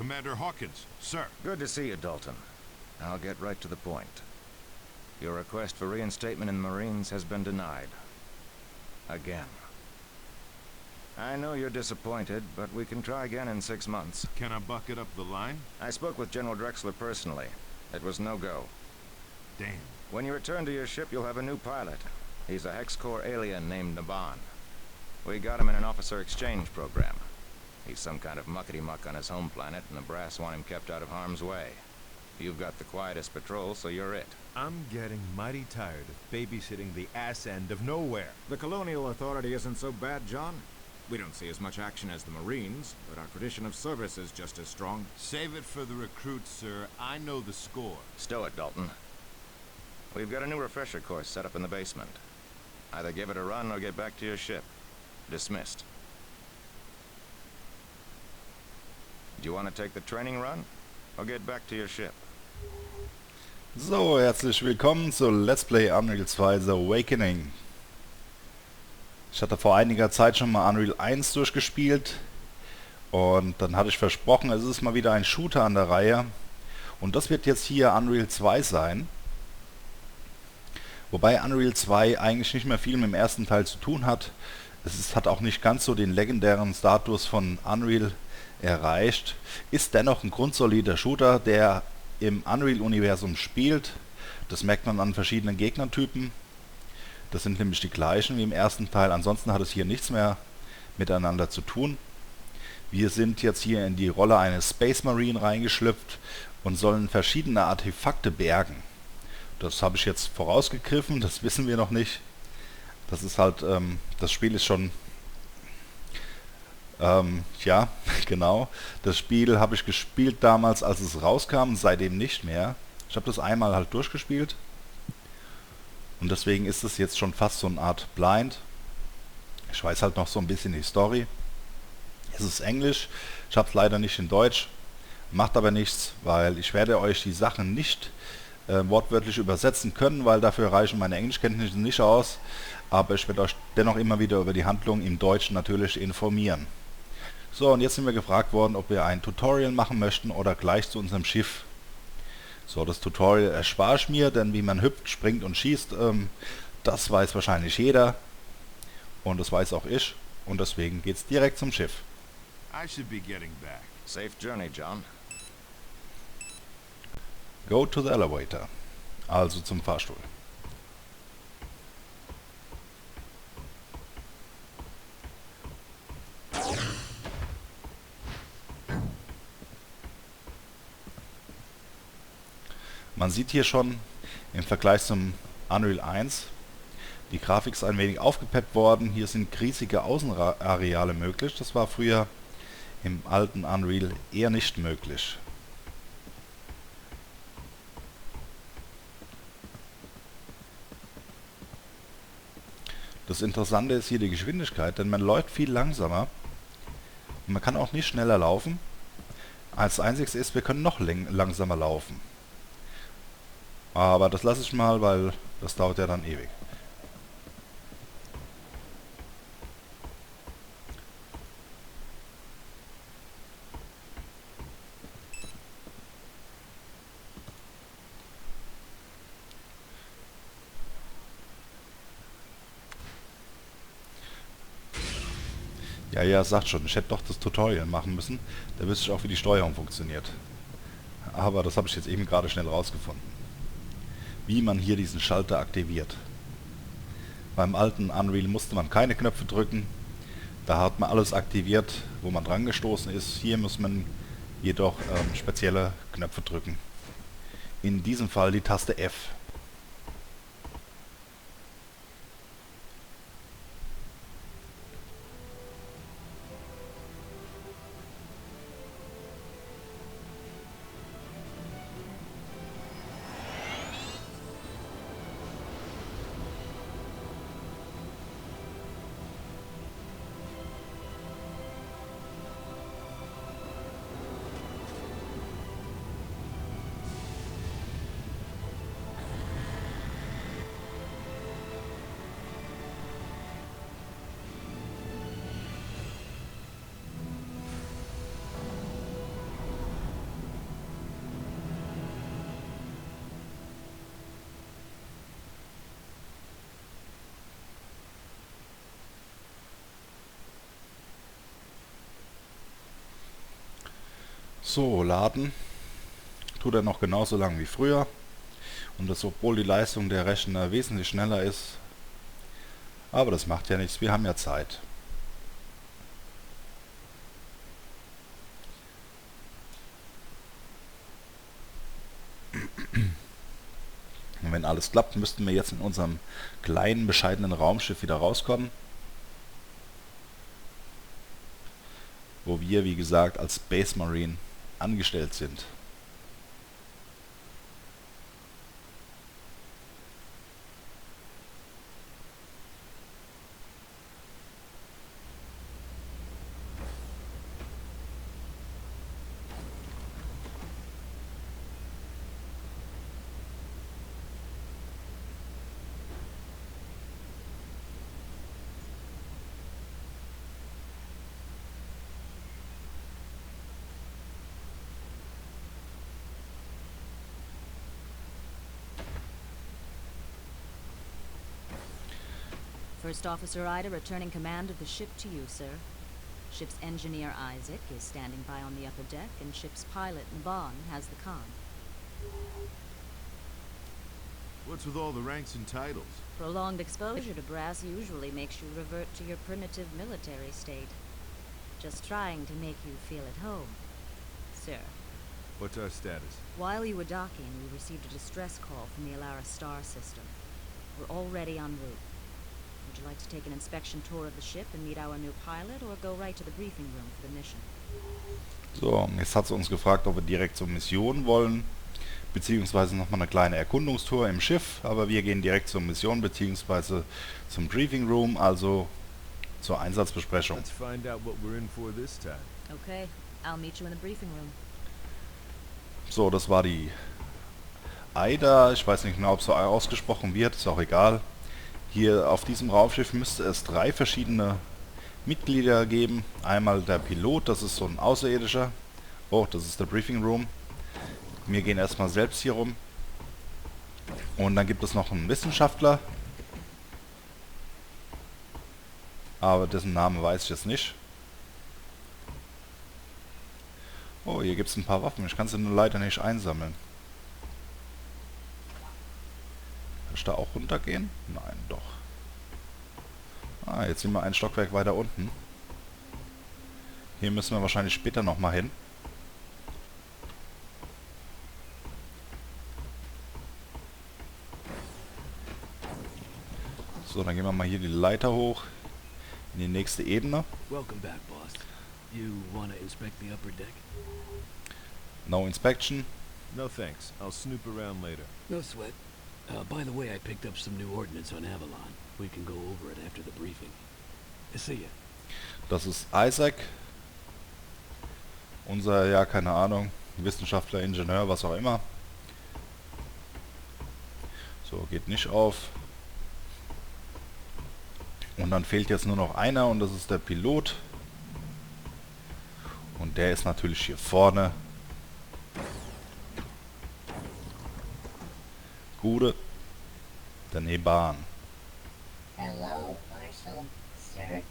Commander Hawkins, sir. Good to see you, Dalton. I'll get right to the point. Your request for reinstatement in the Marines has been denied. Again. I know you're disappointed, but we can try again in 6 months. Can I bucket up the line? I spoke with General Drexler personally. It was no go. Damn. When you return to your ship, you'll have a new pilot. He's a Hex Corps alien named Naban. We got him in an officer exchange program. He's some kind of muckety-muck on his home planet, and the brass want him kept out of harm's way. You've got the quietest patrol, so you're it. I'm getting mighty tired of babysitting the ass end of nowhere. The Colonial Authority isn't so bad, John. We don't see as much action as the Marines, but our tradition of service is just as strong. Save it for the recruits, sir. I know the score. Stow it, Dalton. We've got a new refresher course set up in the basement. Either give it a run or get back to your ship. Dismissed. Do you want to take the training run or get back to your ship? So, herzlich willkommen zu Let's Play Unreal 2 The Awakening. Ich hatte vor einiger Zeit schon mal Unreal 1 durchgespielt und dann hatte ich versprochen, es ist mal wieder ein Shooter an der Reihe und das wird jetzt hier Unreal 2 sein. Wobei Unreal 2 eigentlich nicht mehr viel mit dem ersten Teil zu tun hat. Hat auch nicht ganz so den legendären Status von Unreal erreicht. Ist dennoch ein grundsolider Shooter, der im Unreal-Universum spielt. Das merkt man an verschiedenen Gegnertypen. Das sind nämlich die gleichen wie im ersten Teil. Ansonsten hat es hier nichts mehr miteinander zu tun. Wir sind jetzt hier in die Rolle eines Space Marine reingeschlüpft und sollen verschiedene Artefakte bergen. Das habe ich jetzt vorausgegriffen, das wissen wir noch nicht. Das ist halt, das Spiel ist schon, ja, genau. Das Spiel habe ich gespielt damals, als es rauskam, seitdem nicht mehr. Ich habe das einmal halt durchgespielt. Und deswegen ist es jetzt schon fast so eine Art Blind. Ich weiß halt noch so ein bisschen die Story. Es ist Englisch, ich habe es leider nicht in Deutsch. Macht aber nichts, weil ich werde euch die Sachen nicht wortwörtlich übersetzen können, weil dafür reichen meine Englischkenntnisse nicht aus. Aber ich werde euch dennoch immer wieder über die Handlung im Deutschen natürlich informieren. So, und jetzt sind wir gefragt worden, ob wir ein Tutorial machen möchten oder gleich zu unserem Schiff. So, das Tutorial erspare ich mir, denn wie man hüpft, springt und schießt, das weiß wahrscheinlich jeder. Und das weiß auch ich. Und deswegen geht's direkt zum Schiff. I should be getting back. Safe journey, John. Go to the elevator. Also zum Fahrstuhl. Man sieht hier schon im Vergleich zum Unreal 1, die Grafik ist ein wenig aufgepeppt worden. Hier sind riesige Außenareale möglich. Das war früher im alten Unreal eher nicht möglich. Das Interessante ist hier die Geschwindigkeit, denn man läuft viel langsamer und man kann auch nicht schneller laufen. Als einziges ist, wir können noch langsamer laufen. Aber das lasse ich mal, weil das dauert ja dann ewig. Ja, sagt schon, ich hätte doch das Tutorial machen müssen. Da wüsste ich auch, wie die Steuerung funktioniert. Aber das habe ich jetzt eben gerade schnell rausgefunden. Wie man hier diesen Schalter aktiviert. Beim alten Unreal musste man keine Knöpfe drücken. Da hat man alles aktiviert, wo man dran gestoßen ist. Hier muss man jedoch spezielle Knöpfe drücken. In diesem Fall die Taste F. So, laden. Tut er noch genauso lang wie früher. Und das, obwohl die Leistung der Rechner wesentlich schneller ist. Aber das macht ja nichts, wir haben ja Zeit. Und wenn alles klappt, müssten wir jetzt in unserem kleinen, bescheidenen Raumschiff wieder rauskommen. Wo wir, wie gesagt, als Space Marine angestellt sind. First Officer Ida returning command of the ship to you, sir. Ship's engineer Isaac is standing by on the upper deck, and ship's pilot Nabon has the comm. What's with all the ranks and titles? Prolonged exposure to brass usually makes you revert to your primitive military state. Just trying to make you feel at home, sir. What's our status? While you were docking, we received a distress call from the Alara star system. We're already en route. Would you like to take an inspection tour of the ship and meet our new pilot, or go right to the briefing room for the mission? So, jetzt hat sie uns gefragt, ob wir direkt zur Mission wollen, beziehungsweise nochmal eine kleine Erkundungstour im Schiff, aber wir gehen direkt zur Mission, beziehungsweise zum Briefing Room, also zur Einsatzbesprechung. Let's find out what we're in for this time. Okay, I'll meet you in the briefing room. So, das war die Aida, ich weiß nicht genau, ob so ausgesprochen wird, ist auch egal. Hier auf diesem Raumschiff müsste es 3 verschiedene Mitglieder geben. Einmal der Pilot, das ist so ein Außerirdischer. Oh, das ist der Briefing Room. Wir gehen erstmal selbst hier rum. Und dann gibt es noch einen Wissenschaftler. Aber dessen Namen weiß ich jetzt nicht. Oh, hier gibt es ein paar Waffen. Ich kann sie nur leider nicht einsammeln. Kann ich da auch runtergehen? Nein, doch. Ah, jetzt sind wir ein Stockwerk weiter unten. Hier müssen wir wahrscheinlich später nochmal hin. So, dann gehen wir mal hier die Leiter hoch. In die nächste Ebene. Welcome back, boss. You wanna inspect the upper deck? No inspection. No thanks. I'll snoop around later. No sweat. By the way, I picked up some new ordnance on Avalon. We can go over it after the briefing. See ya. Das ist Isaac. Unser, ja, keine Ahnung, Wissenschaftler, Ingenieur, was auch immer. So, geht nicht auf. Und dann fehlt jetzt nur noch einer und das ist der Pilot. Und der ist natürlich hier vorne. Gute. Der Neban. Hello, Marshal, sir.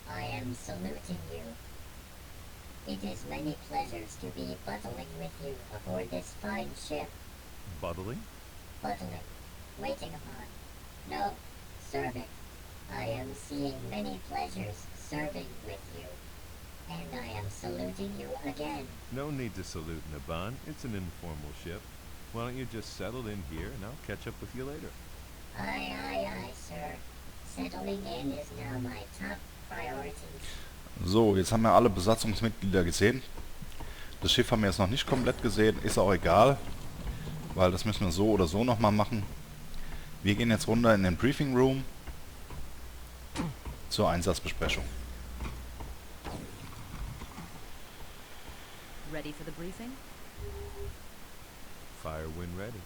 I am saluting you. It is many pleasures to be bustling with you aboard this fine ship. Buttling? Bustling, waiting upon. No, serving. I am seeing many pleasures serving with you. And I am saluting you again. No need to salute, Naban. It's an informal ship. Why don't you just settle in here and I'll catch up with you later? Aye, aye, aye, sir. Settling in is now my top priority. So, jetzt haben wir alle Besatzungsmitglieder gesehen. Das Schiff haben wir jetzt noch nicht komplett gesehen. Ist auch egal, weil das müssen wir so oder so nochmal machen. Wir gehen jetzt runter in den Briefing Room zur Einsatzbesprechung. Ready for the briefing? Fire when ready.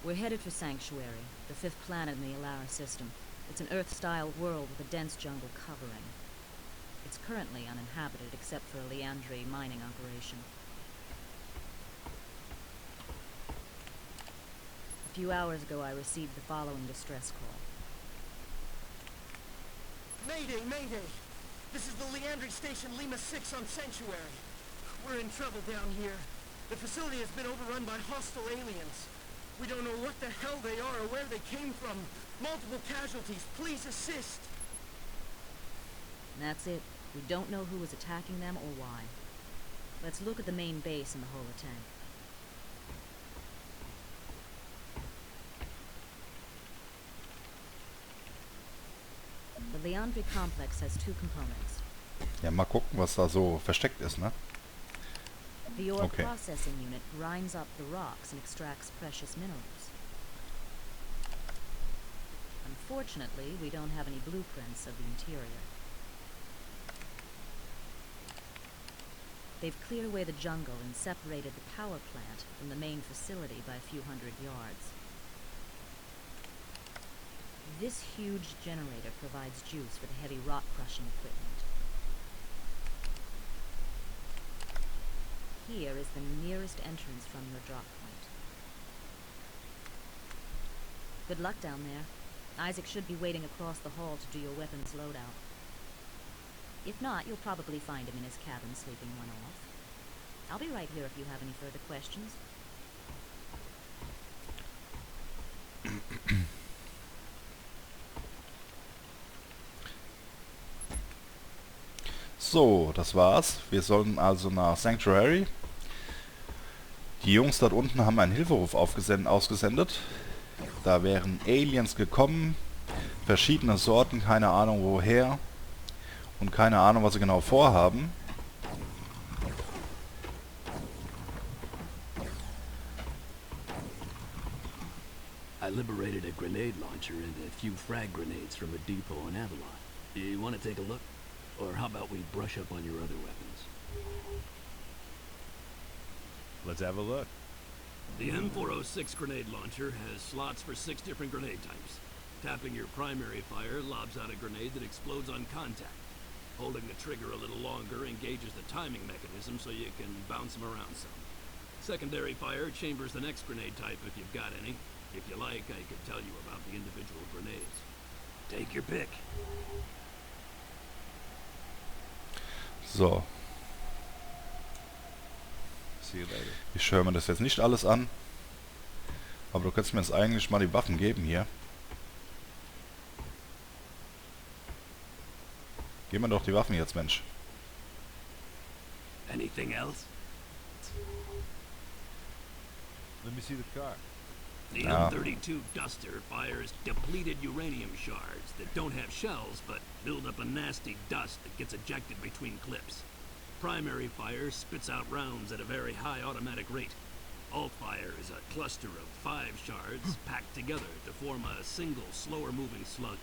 We're headed for Sanctuary, the 5th planet in the Alara system. It's an Earth-style world with a dense jungle covering. It's currently uninhabited except for a Leandri mining operation. A few hours ago I received the following distress call. Mayday, Mayday! This is the Leandri Station Lima 6 on Sanctuary. We're in trouble down here. The facility has been overrun by hostile aliens. We don't know what the hell they are or where they came from. Multiple casualties. Please assist. That's it. We don't know who is attacking them or why. Let's look at the main base in the holotank. The Leandri complex has two components. Ja, mal gucken, was da so versteckt ist, ne? The ore Okay. processing unit grinds up the rocks and extracts precious minerals. Unfortunately, we don't have any blueprints of the interior. They've cleared away the jungle and separated the power plant from the main facility by a few hundred yards. This huge generator provides juice for the heavy rock crushing equipment. Here is the nearest entrance from your drop point. Good luck down there. Isaac should be waiting across the hall to do your weapons loadout. If not, you'll probably find him in his cabin sleeping one off. I'll be right here if you have any further questions. So, das war's. Wir sollen also nach Sanctuary. Die Jungs dort unten haben einen Hilferuf ausgesendet. Da wären Aliens gekommen. Verschiedene Sorten, keine Ahnung woher. Und keine Ahnung, was sie genau vorhaben. I liberated a grenade launcher and a few frag grenades from a depot in Avalon. You want to take a look? Or how about we brush up on your other weapons? Let's have a look. The M406 grenade launcher has slots for 6 different grenade types. Tapping your primary fire lobs out a grenade that explodes on contact. Holding the trigger a little longer engages the timing mechanism so you can bounce them around some. Secondary fire chambers the next grenade type if you've got any. If you like, I could tell you about the individual grenades. Take your pick. So, See you later. ich höre mir das jetzt nicht alles an. Aber du kannst mir jetzt eigentlich mal die Waffen geben hier. Gib mir doch die Waffen jetzt, Mensch. Anything else? Let me see the car. The Ah. M32 Duster fires depleted uranium shards that don't have shells but build up a nasty dust that gets ejected between clips. Primary fire spits out rounds at a very high automatic rate. Alt fire is a cluster of 5 shards packed together to form a single, slower moving slug.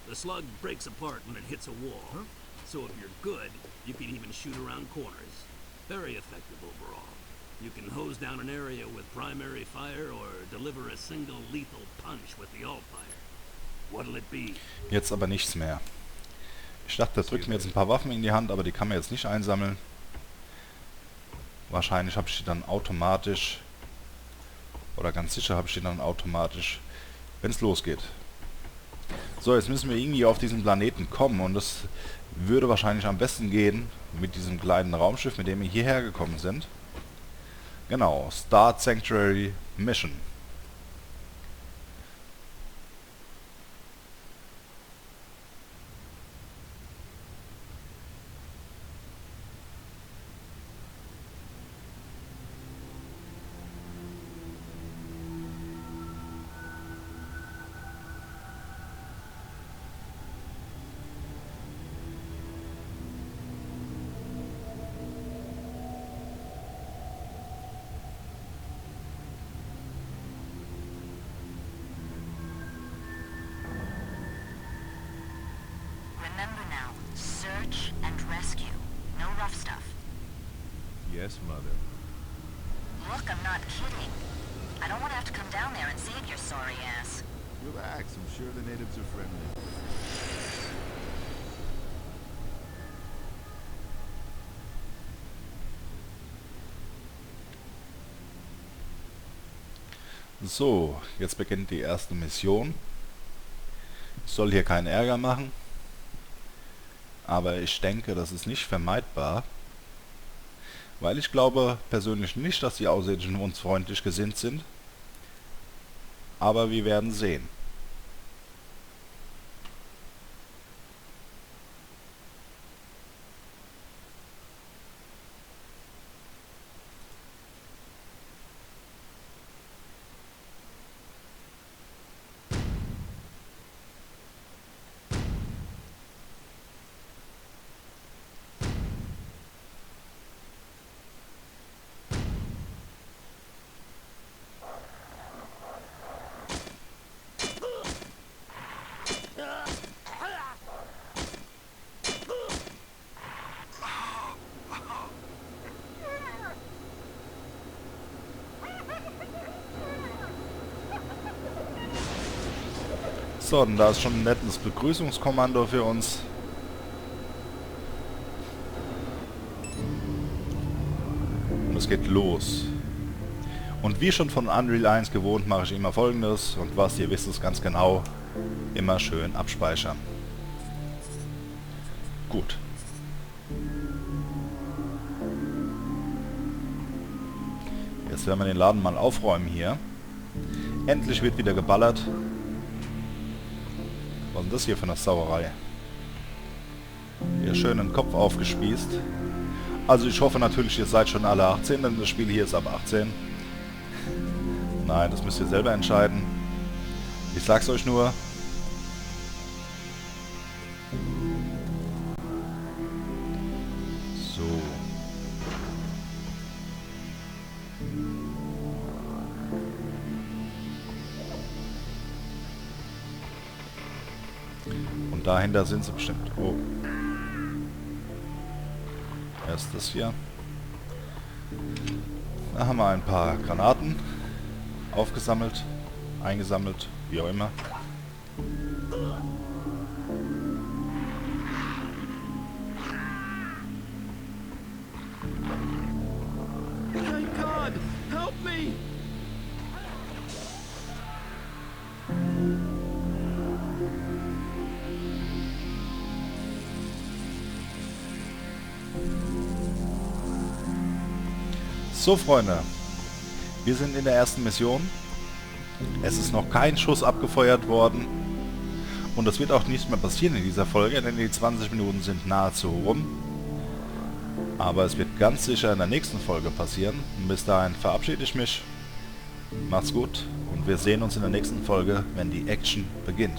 The slug breaks apart when it hits a wall, so if you're good, you can even shoot around corners. Very effective overall. You can hose down an area with primary fire or deliver a single lethal punch with the alt fire. What'll it be? Jetzt aber nichts mehr. Ich dachte, das drückt mir jetzt ein paar Waffen in die Hand, aber die kann man jetzt nicht einsammeln. Wahrscheinlich habe ich die dann automatisch, oder ganz sicher habe ich die dann automatisch, wenn es losgeht. So, jetzt müssen wir irgendwie auf diesen Planeten kommen und das würde wahrscheinlich am besten gehen mit diesem kleinen Raumschiff, mit dem wir hierher gekommen sind. Genau, Start Sanctuary Mission. Remember now, search and rescue. No rough stuff. Yes, Mother. Look, I'm not kidding. I don't want to have to come down there and save your sorry ass. Relax, I'm sure the natives are friendly. So, jetzt beginnt die erste Mission. Ich soll hier keinen Ärger machen, aber ich denke, das ist nicht vermeidbar, Weil ich glaube persönlich nicht, dass die Außerirdischen uns freundlich gesinnt sind. Aber wir werden sehen. So, und da ist schon ein nettes Begrüßungskommando für uns. Und es geht los. Und wie schon von Unreal 1 gewohnt, mache ich immer Folgendes. Und was, ihr wisst es ganz genau, immer schön abspeichern. Gut. Jetzt werden wir den Laden mal aufräumen hier. Endlich wird wieder geballert. Was ist das hier für eine Sauerei? Hier schön den Kopf aufgespießt. Also ich hoffe natürlich, ihr seid schon alle 18, denn das Spiel hier ist ab 18. Nein, das müsst ihr selber entscheiden. Ich sag's euch nur. So. Und dahinter sind sie bestimmt. Oh. Erst das hier. Da haben wir ein paar Granaten aufgesammelt, eingesammelt, wie auch immer. Thank God! Help me! So, Freunde. Wir sind in der ersten Mission. Es ist noch kein Schuss abgefeuert worden. Und das wird auch nicht mehr passieren in dieser Folge, denn die 20 Minuten sind nahezu rum. Aber es wird ganz sicher in der nächsten Folge passieren. Und bis dahin verabschiede ich mich. Macht's gut und wir sehen uns in der nächsten Folge, wenn die Action beginnt.